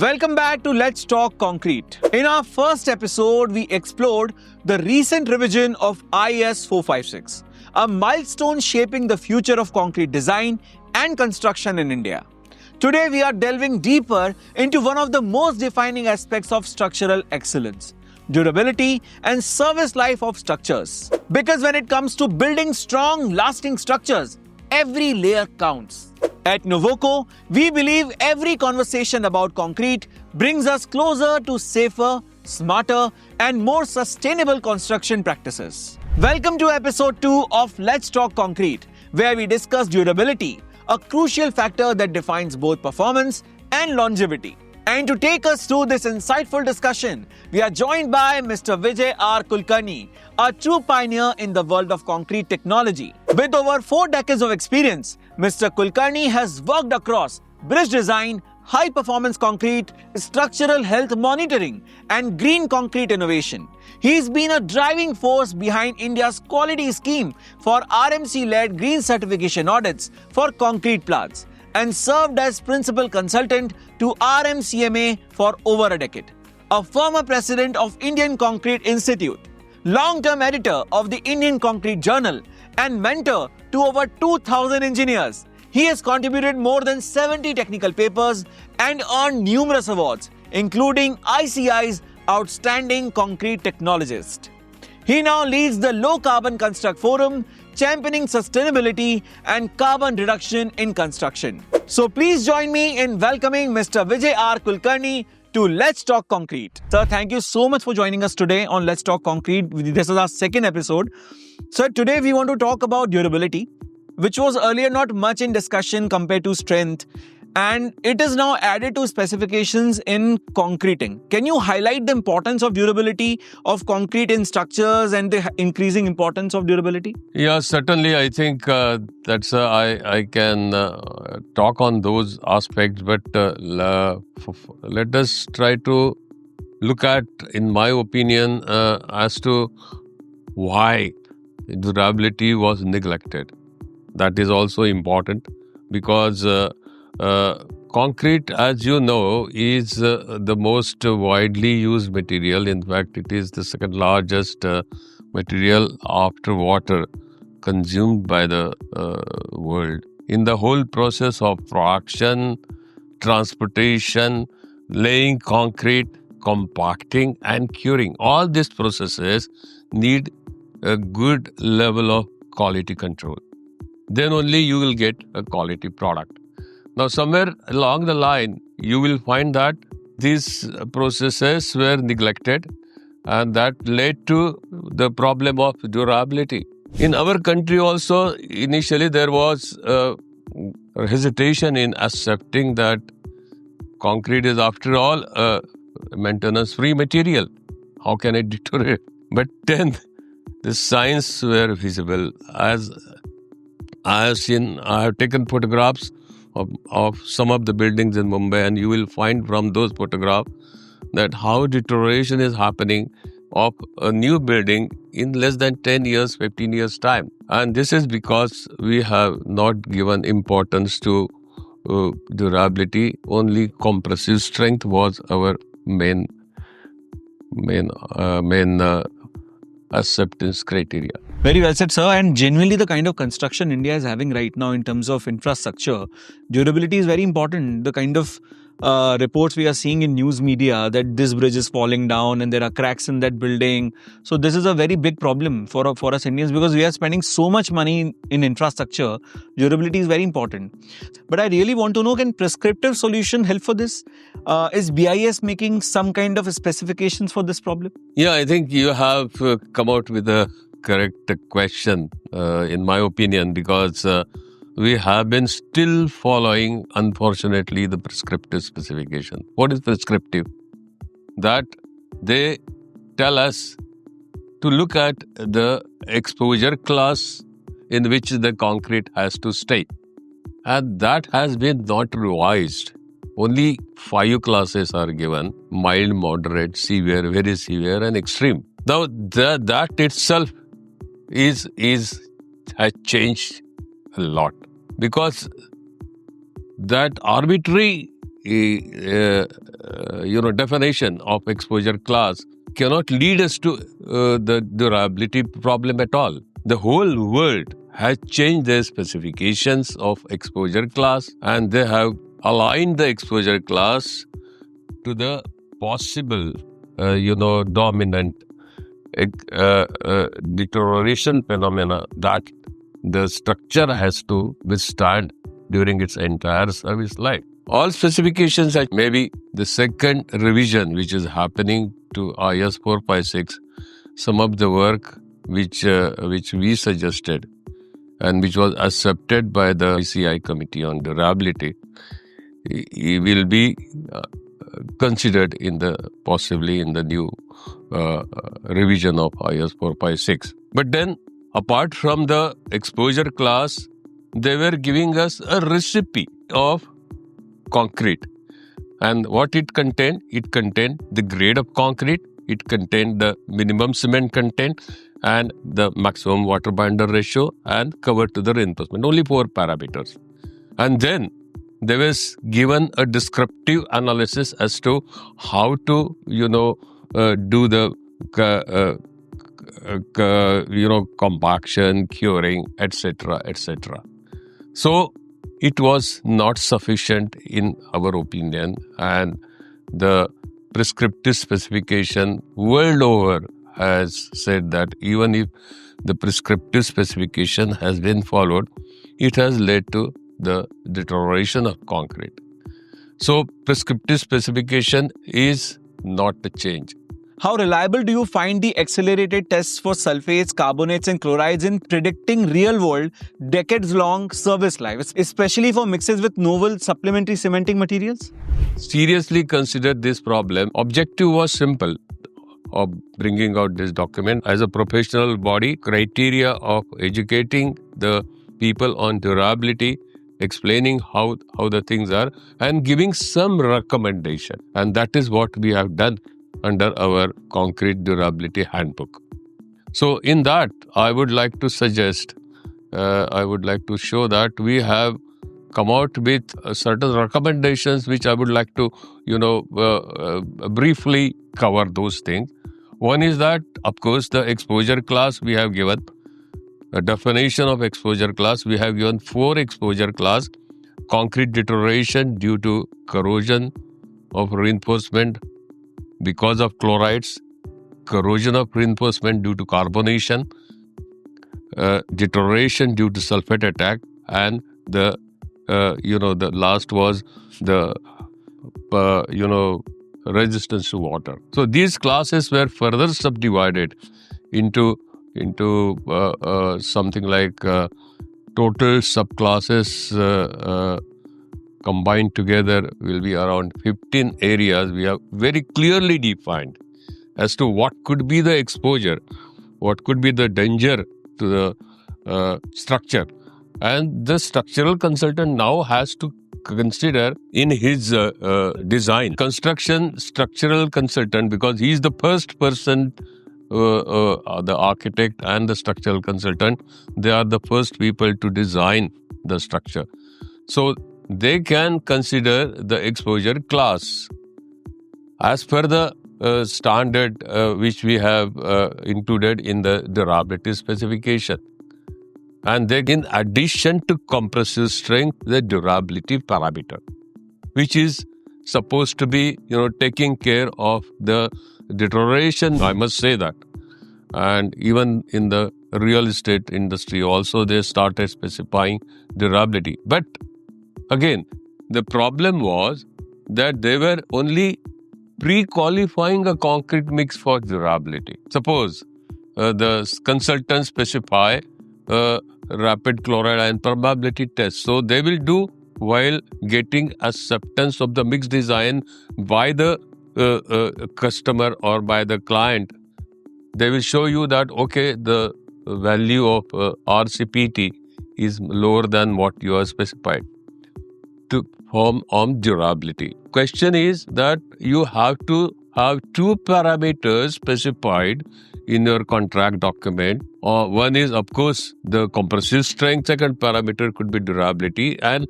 Welcome back to Let's Talk Concrete. In our first episode, we explored the recent revision of IS 456, a milestone shaping the future of concrete design and construction in India. Today, we are delving deeper into one of the most defining aspects of structural excellence: durability and service life of structures. Because when it comes to building strong, lasting structures, every layer counts. At Nuvoco, we believe every conversation about concrete brings us closer to safer, smarter, and more sustainable construction practices. Welcome to episode 2 of Let's Talk Concrete, where we discuss durability, a crucial factor that defines both performance and longevity. And to take us through this insightful discussion, we are joined by Mr. Vijay R. Kulkarni, a true pioneer in the world of concrete technology. With over 4 decades of experience, Mr. Kulkarni has worked across bridge design, high-performance concrete, structural health monitoring, and green concrete innovation. He's been a driving force behind India's quality scheme for RMC-led green certification audits for concrete plants, and served as principal consultant to RMCMA for over a decade. A former president of Indian Concrete Institute, long-term editor of the Indian Concrete Journal, and mentor to over 2,000 engineers, he has contributed more than 70 technical papers and earned numerous awards, including ICI's Outstanding Concrete Technologist. He now leads the Low Carbon Construct Forum, championing sustainability and carbon reduction in construction. So please join me in welcoming Mr. Vijay R. Kulkarni to Let's Talk Concrete. Sir, thank you so much for joining us today on Let's Talk Concrete. This is our second episode. Sir, today we want to talk about durability, which was earlier not much in discussion compared to strength, and it is now added to specifications in concreting. Can you highlight the importance of durability of concrete in structures and the increasing importance of durability? Yeah, certainly. I think I can talk on those aspects, but let us try to look at, in my opinion, as to why durability was neglected. That is also important because concrete, as you know, is the most widely used material. In fact, it is the second largest material after water consumed by the world. In the whole process of production, transportation, laying concrete, compacting and curing, all these processes need a good level of quality control. Then only you will get a quality product. Now, somewhere along the line, you will find that these processes were neglected, and that led to the problem of durability. In our country also, initially there was hesitation in accepting that concrete is, after all, a maintenance-free material. How can it deteriorate? But then the signs were visible. As I have taken photographs of some of the buildings in Mumbai, and you will find from those photographs that how deterioration is happening of a new building in less than 10 years, 15 years time. And this is because we have not given importance to durability. Only compressive strength was our main acceptance criteria. Very well said, sir. And genuinely, the kind of construction India is having right now in terms of infrastructure, durability is very important. The kind of reports we are seeing in news media that this bridge is falling down and there are cracks in that building. So this is a very big problem for us Indians, because we are spending so much money in infrastructure. Durability is very important. But I really want to know, can prescriptive solution help for this? Is BIS making some kind of specifications for this problem? Yeah, I think you have come out with a correct question, in my opinion, because we have been still following, unfortunately, the prescriptive specification. What is prescriptive? That they tell us to look at the exposure class in which the concrete has to stay. And that has been not revised. Only 5 classes are given: mild, moderate, severe, very severe, and extreme. Now, that itself has changed a lot, because that arbitrary definition of exposure class cannot lead us to the durability problem at all. The whole world has changed their specifications of exposure class, and they have aligned the exposure class to the possible, dominant deterioration phenomena that the structure has to withstand during its entire service life. All specifications, maybe the second revision which is happening to IS 456, some of the work which we suggested and which was accepted by the ICI Committee on Durability, will be considered possibly in the new revision of IS 456. But then, apart from the exposure class, they were giving us a recipe of concrete. And what it contained? It contained the grade of concrete, it contained the minimum cement content, and the maximum water binder ratio, and cover to the reinforcement. Only 4 parameters. And then there was given a descriptive analysis as to how to, do the compaction, curing, etc., etc. So it was not sufficient in our opinion, and the prescriptive specification world over has said that even if the prescriptive specification has been followed, it has led to the deterioration of concrete. So prescriptive specification is not a change. How reliable do you find the accelerated tests for sulfates, carbonates and chlorides in predicting real-world, decades-long service life, especially for mixes with novel supplementary cementing materials? Seriously consider this problem. Objective was simple of bringing out this document as a professional body, criteria of educating the people on durability, explaining how the things are, and giving some recommendation. And that is what we have done under our concrete durability handbook. So in that, I would like to suggest, I would like to show that we have come out with certain recommendations which I would like to, briefly cover those things. One is that, of course, the exposure class we have given. A definition of exposure class, we have given 4 exposure class. Concrete deterioration due to corrosion of reinforcement because of chlorides, corrosion of reinforcement due to carbonation, deterioration due to sulfate attack, and the last was the resistance to water. So these classes were further subdivided into something like total subclasses combined together will be around 15 areas. We have very clearly defined as to what could be the exposure, what could be the danger to the structure. And the structural consultant now has to consider in his design, construction structural consultant, because he is the first person, the architect and the structural consultant, they are the first people to design the structure. So they can consider the exposure class as per the standard which we have included in the durability specification. And then in addition to compressive strength, the durability parameter, which is supposed to be, taking care of the deterioration, I must say that. And even in the real estate industry also, they started specifying durability. But again, the problem was that they were only pre-qualifying a concrete mix for durability. Suppose the consultants specify rapid chloride ion permeability test. So they will do while getting acceptance of the mix design by the customer or by the client. They will show you that, okay, the value of RCPT is lower than what you are specified to form on durability. Question is that you have to have 2 parameters specified in your contract document. One is, of course, the compressive strength. Second parameter could be durability. And,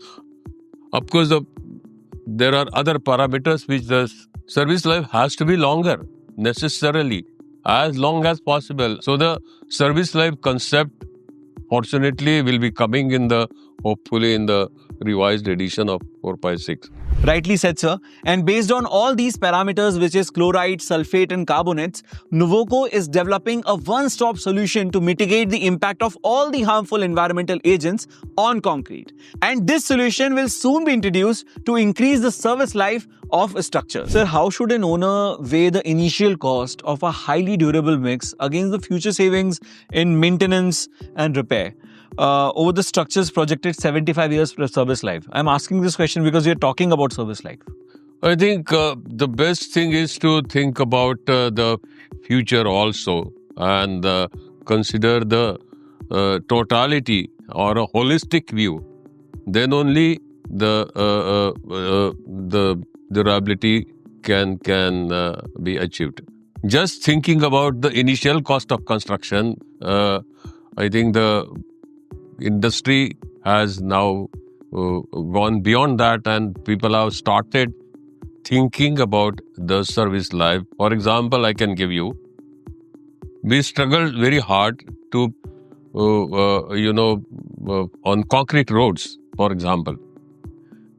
of course, the there are other parameters which the service life has to be longer, necessarily, as long as possible. So the service life concept, fortunately, will be coming hopefully in the revised edition of 456. Rightly said, sir. And based on all these parameters, which is chloride, sulfate, and carbonates, Nuvoco is developing a one-stop solution to mitigate the impact of all the harmful environmental agents on concrete. And this solution will soon be introduced to increase the service life of structures. Sir, how should an owner weigh the initial cost of a highly durable mix against the future savings in maintenance and repair over the structure's projected 75 years plus service life? I'm asking this question because we're talking about service life. I think the best thing is to think about the future also and consider the totality or a holistic view. Then only the durability can be achieved. Just thinking about the initial cost of construction, I think the industry has now gone beyond that, and people have started thinking about the service life. For example, I can give you, we struggled very hard to, on concrete roads, for example.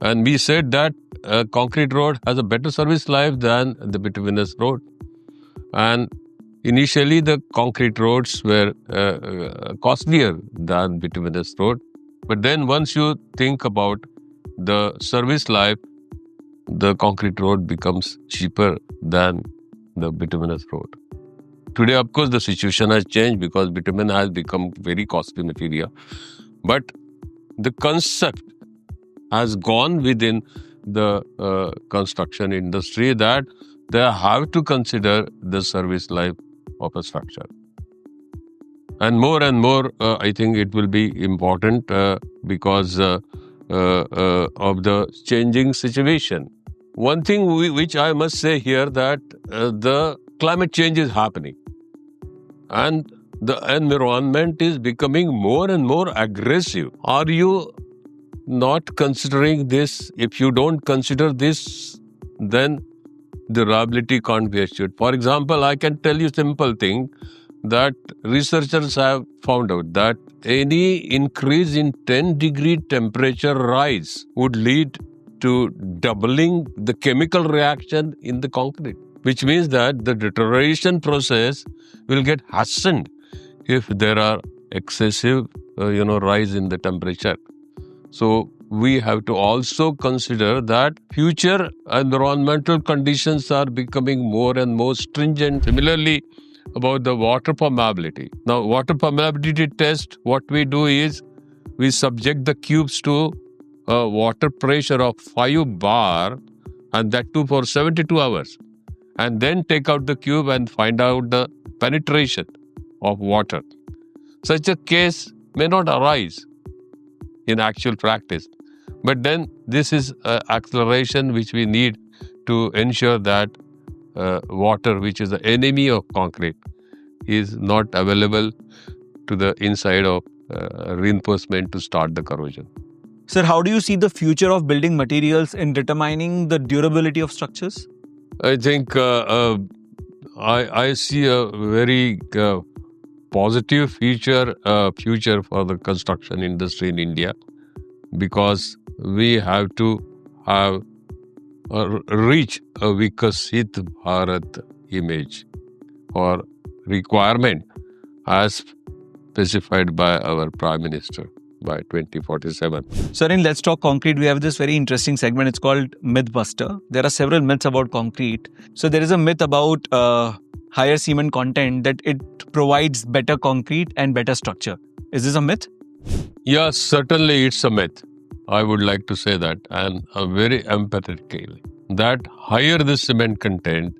And we said that a concrete road has a better service life than the bituminous road. And initially, the concrete roads were costlier than bituminous road. But then once you think about the service life, the concrete road becomes cheaper than the bituminous road. Today, of course, the situation has changed because bitumen has become very costly material. But the concept has gone within the construction industry that they have to consider the service life of a structure. And more, I think it will be important because of the changing situation. One thing which I must say here that the climate change is happening and the environment is becoming more and more aggressive. Are you not considering this? If you don't consider this, then durability can't be assured. For example, I can tell you a simple thing that researchers have found out that any increase in 10-degree temperature rise would lead to doubling the chemical reaction in the concrete, which means that the deterioration process will get hastened if there are excessive, rise in the temperature. So we have to also consider that future environmental conditions are becoming more and more stringent. Similarly, about the water permeability. Now, water permeability test, what we do is we subject the cubes to a water pressure of 5 bar, and that too for 72 hours. And then take out the cube and find out the penetration of water. Such a case may not arise in actual practice. But then this is acceleration which we need to ensure that water, which is the enemy of concrete, is not available to the inside of reinforcement to start the corrosion. Sir, how do you see the future of building materials in determining the durability of structures? I think I see a very positive future for the construction industry in India, because we have to reach a Vikasit Bharat image or requirement as specified by our Prime Minister by 2047. Sir, in Let's Talk Concrete, we have this very interesting segment. It's called Mythbuster. There are several myths about concrete. So there is a myth about higher cement content, that it provides better concrete and better structure. Is this a myth? Yes, certainly it's a myth. I would like to say that, and very empathetically, that higher the cement content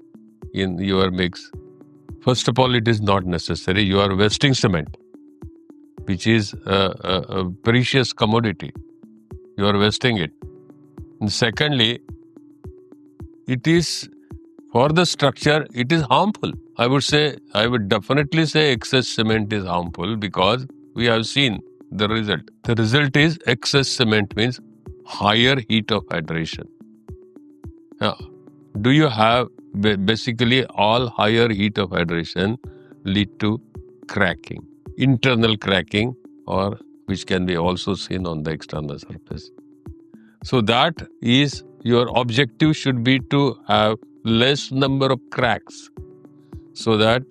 in your mix, first of all, it is not necessary. You are wasting cement, which is a precious commodity. You are wasting it. And secondly, it is, for the structure, it is harmful. I would definitely say excess cement is harmful, because we have seen the result. The result is excess cement means higher heat of hydration. Do you have basically all higher heat of hydration lead to cracking, internal cracking, or which can be also seen on the external surface. So that is your objective should be to have less number of cracks so that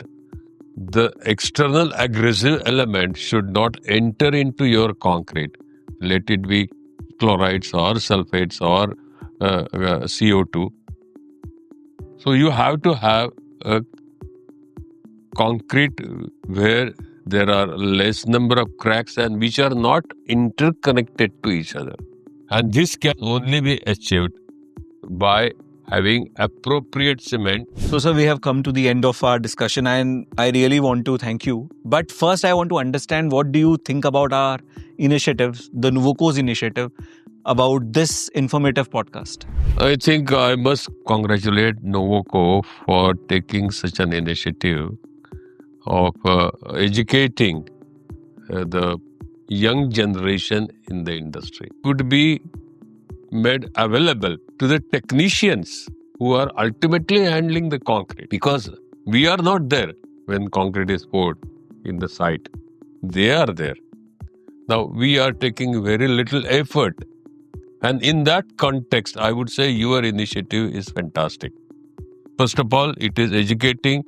the external aggressive element should not enter into your concrete. Let it be chlorides or sulfates or CO2. So you have to have a concrete where there are less number of cracks and which are not interconnected to each other. And this can only be achieved by having appropriate cement. So, sir, we have come to the end of our discussion and I really want to thank you. But first, I want to understand what do you think about our initiatives, the Nuvoco's initiative, about this informative podcast? I think I must congratulate Nuvoco for taking such an initiative of educating the young generation in the industry. Could be made available to the technicians who are ultimately handling the concrete, because we are not there when concrete is poured in the site. They are there. Now we are taking very little effort, and in that context I would say your initiative is fantastic. First of all, it is educating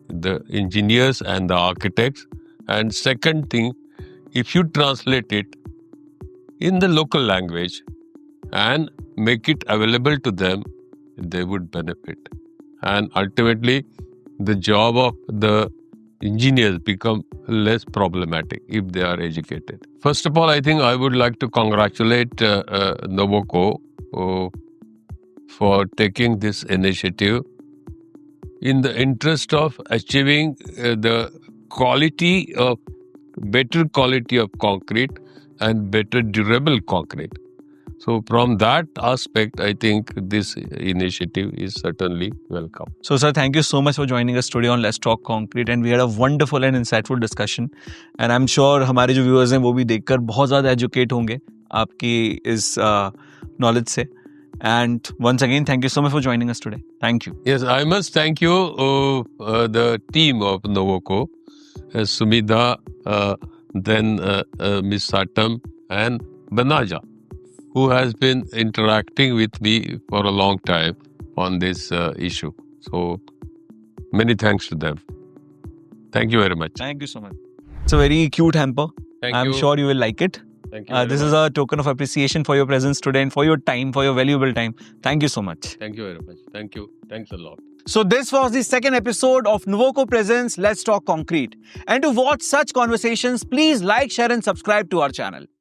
the engineers and the architects, and second thing, if you translate it in the local language and make it available to them, they would benefit. And ultimately, the job of the engineers become less problematic if they are educated. First of all, I think I would like to congratulate Nuvoco for taking this initiative in the interest of achieving the better quality of concrete and better durable concrete. So from that aspect, I think this initiative is certainly welcome. So, sir, thank you so much for joining us today on Let's Talk Concrete, and we had a wonderful and insightful discussion. And I'm sure हमारे जो viewers हैं वो भी देखकर बहुत ज़्यादा educate होंगे आपकी इस knowledge से. And once again, thank you so much for joining us today. Thank you. Yes, I must thank you, the team of Nuvoco, Sumida, then Ms. Satam and Banaja, who has been interacting with me for a long time on this issue. So, many thanks to them. Thank you very much. Thank you so much. It's a very cute hamper. I'm sure you will like it. Thank you. This is a token of appreciation for your presence today and for your time, for your valuable time. Thank you so much. Thank you very much. Thank you. Thanks a lot. So this was the second episode of Nuvoco Presents Let's Talk Concrete. And to watch such conversations, please like, share and subscribe to our channel.